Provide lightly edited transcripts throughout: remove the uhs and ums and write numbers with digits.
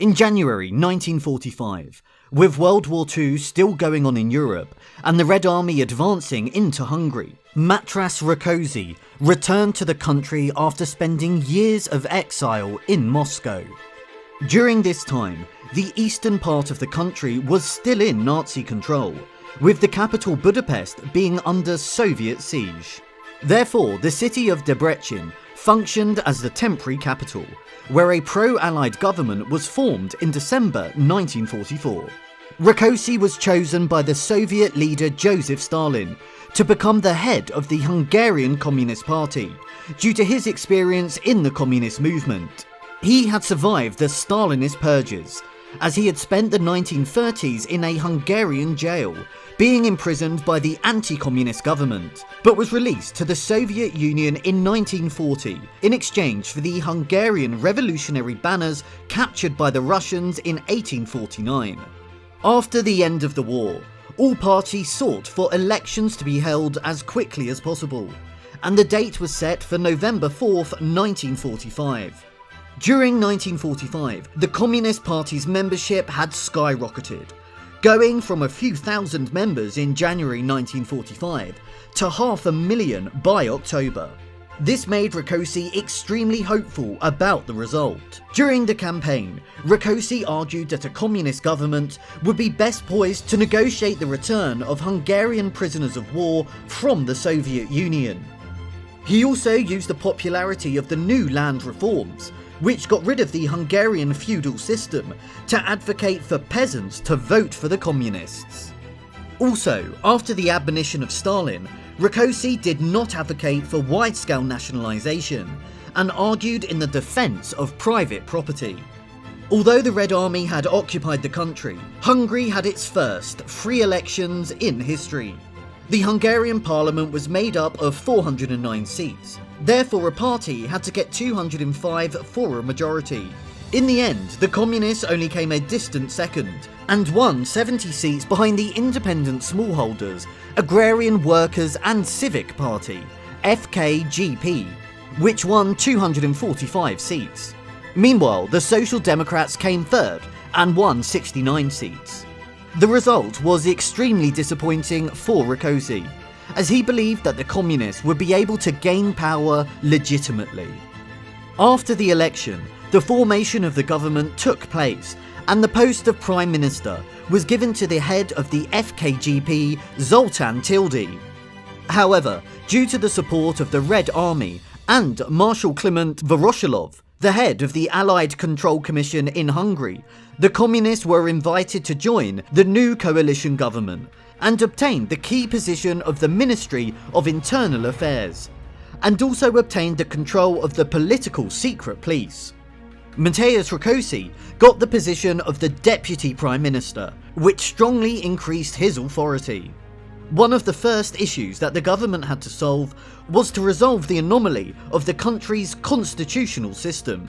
In January 1945, with World War II still going on in Europe and the Red Army advancing into Hungary, Matras Rákosi returned to the country after spending years of exile in Moscow. During this time, the eastern part of the country was still in Nazi control, with the capital Budapest being under Soviet siege. Therefore, the city of Debrecen functioned as the temporary capital, where a pro-Allied government was formed in December 1944. Rákosi was chosen by the Soviet leader Joseph Stalin to become the head of the Hungarian Communist Party, due to his experience in the communist movement. He had survived the Stalinist purges, as he had spent the 1930s in a Hungarian jail, being imprisoned by the anti-communist government, but was released to the Soviet Union in 1940 in exchange for the Hungarian revolutionary banners captured by the Russians in 1849. After the end of the war, all parties sought for elections to be held as quickly as possible, and the date was set for November 4th, 1945. During 1945, the Communist Party's membership had skyrocketed, going from a few thousand members in January 1945 to 500,000 by October. This made Rákosi extremely hopeful about the result. During the campaign, Rákosi argued that a communist government would be best poised to negotiate the return of Hungarian prisoners of war from the Soviet Union. He also used the popularity of the new land reforms, which got rid of the Hungarian feudal system, to advocate for peasants to vote for the communists. Also, after the admonition of Stalin, Rákosi did not advocate for wide-scale nationalisation and argued in the defence of private property. Although the Red Army had occupied the country, Hungary had its first free elections in history. The Hungarian parliament was made up of 409 seats, therefore a party had to get 205 for a majority. In the end, the Communists only came a distant second, and won 70 seats behind the independent smallholders, Agrarian Workers and Civic Party, FKGP, which won 245 seats. Meanwhile, the Social Democrats came third and won 69 seats. The result was extremely disappointing for Rákosi, as he believed that the communists would be able to gain power legitimately. After the election, the formation of the government took place, and the post of Prime Minister was given to the head of the FKGP, Zoltán Tildy. However, due to the support of the Red Army and Marshal Klement Voroshilov, the head of the Allied Control Commission in Hungary, the communists were invited to join the new coalition government and obtained the key position of the Ministry of Internal Affairs, and also obtained the control of the political secret police. Mateusz Rákosi got the position of the Deputy Prime Minister, which strongly increased his authority. One of the first issues that the government had to solve was to resolve the anomaly of the country's constitutional system.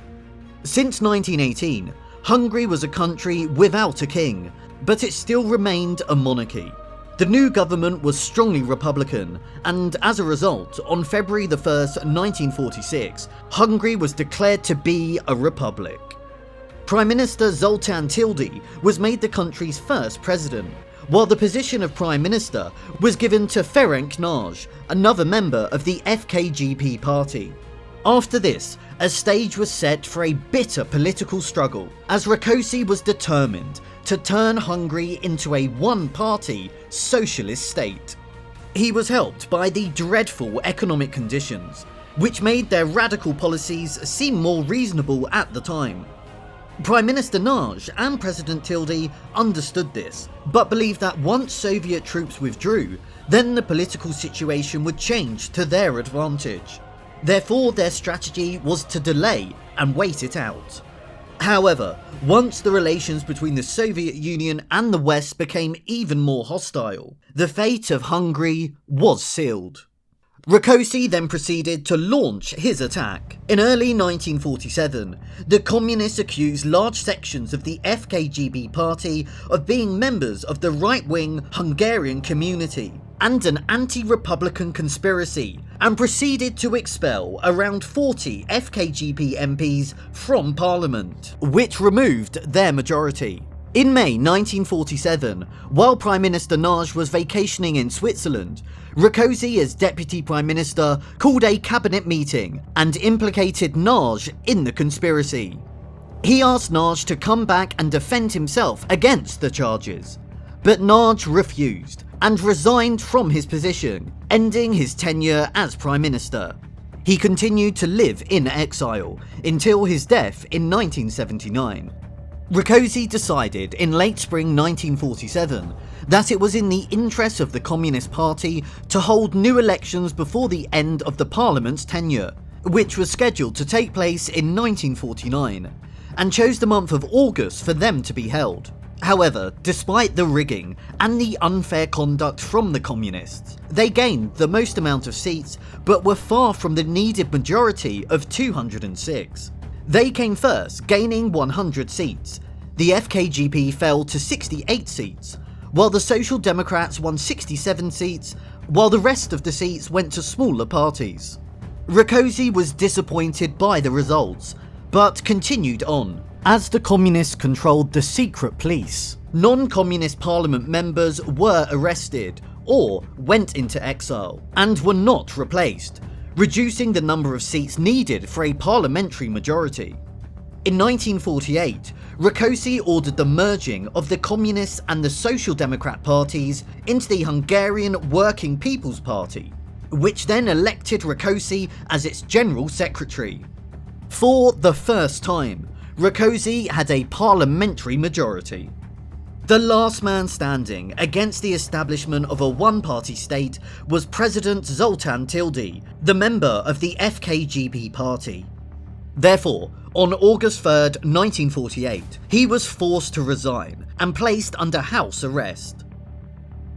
Since 1918, Hungary was a country without a king, but it still remained a monarchy. The new government was strongly Republican, and as a result, on February 1st, 1946, Hungary was declared to be a republic. Prime Minister Zoltán Tildy was made the country's first president, while the position of Prime Minister was given to Ferenc Nagy, another member of the FKGP party. After this, a stage was set for a bitter political struggle, as Rákosi was determined to turn Hungary into a one-party socialist state. He was helped by the dreadful economic conditions, which made their radical policies seem more reasonable at the time. Prime Minister Nagy and President Tildy understood this, but believed that once Soviet troops withdrew, then the political situation would change to their advantage. Therefore, their strategy was to delay and wait it out. However, once the relations between the Soviet Union and the West became even more hostile, the fate of Hungary was sealed. Rákosi then proceeded to launch his attack. In early 1947, the communists accused large sections of the FKGB party of being members of the right-wing Hungarian community and an anti-republican conspiracy and proceeded to expel around 40 FKGP MPs from Parliament, which removed their majority. In May 1947, while Prime Minister Nagy was vacationing in Switzerland, Rákosi, as Deputy Prime Minister, called a cabinet meeting and implicated Nagy in the conspiracy. He asked Nagy to come back and defend himself against the charges, but Nagy refused and resigned from his position, ending his tenure as Prime Minister. He continued to live in exile until his death in 1979. Rákosi decided in late spring 1947 that it was in the interests of the Communist Party to hold new elections before the end of the Parliament's tenure, which was scheduled to take place in 1949, and chose the month of August for them to be held. However, despite the rigging and the unfair conduct from the Communists, they gained the most amount of seats but were far from the needed majority of 206. They came first, gaining 100 seats. The FKGP fell to 68 seats, while the Social Democrats won 67 seats, while the rest of the seats went to smaller parties. Rákosi was disappointed by the results, but continued on, as the Communists controlled the secret police. Non-Communist Parliament members were arrested or went into exile, and were not replaced, reducing the number of seats needed for a parliamentary majority. In 1948, Rákosi ordered the merging of the Communist and the Social Democrat parties into the Hungarian Working People's Party, which then elected Rákosi as its General Secretary. For the first time, Rákosi had a parliamentary majority. The last man standing against the establishment of a one-party state was President Zoltán Tildy, the member of the FKGP party. Therefore, on August 3rd, 1948, he was forced to resign and placed under house arrest.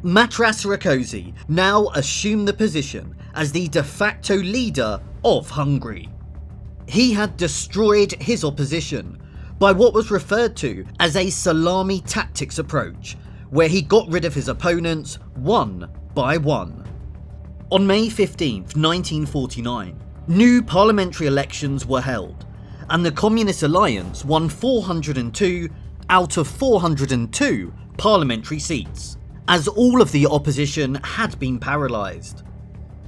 Matras Rákosi now assumed the position as the de facto leader of Hungary. He had destroyed his opposition by what was referred to as a salami tactics approach, where he got rid of his opponents one by one. On May 15th, 1949, new parliamentary elections were held, and the Communist Alliance won 402 out of 402 parliamentary seats, as all of the opposition had been paralysed.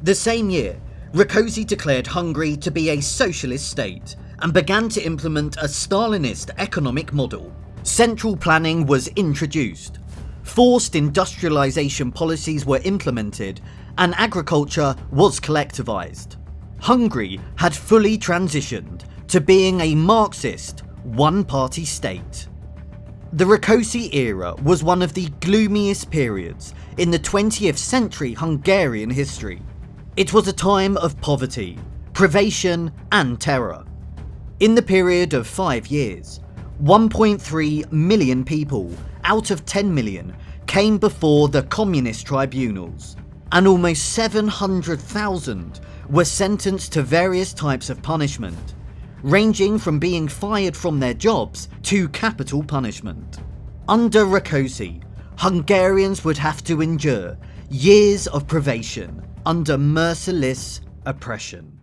The same year, Rákosi declared Hungary to be a socialist state and began to implement a Stalinist economic model. Central planning was introduced, forced industrialization policies were implemented, and agriculture was collectivized. Hungary had fully transitioned to being a Marxist, one-party state. The Rákosi era was one of the gloomiest periods in the 20th century Hungarian history. It was a time of poverty, privation, and terror. In the period of 5 years, 1.3 million people out of 10 million came before the communist tribunals, and almost 700,000 were sentenced to various types of punishment, ranging from being fired from their jobs to capital punishment. Under Rákosi, Hungarians would have to endure years of privation under merciless oppression.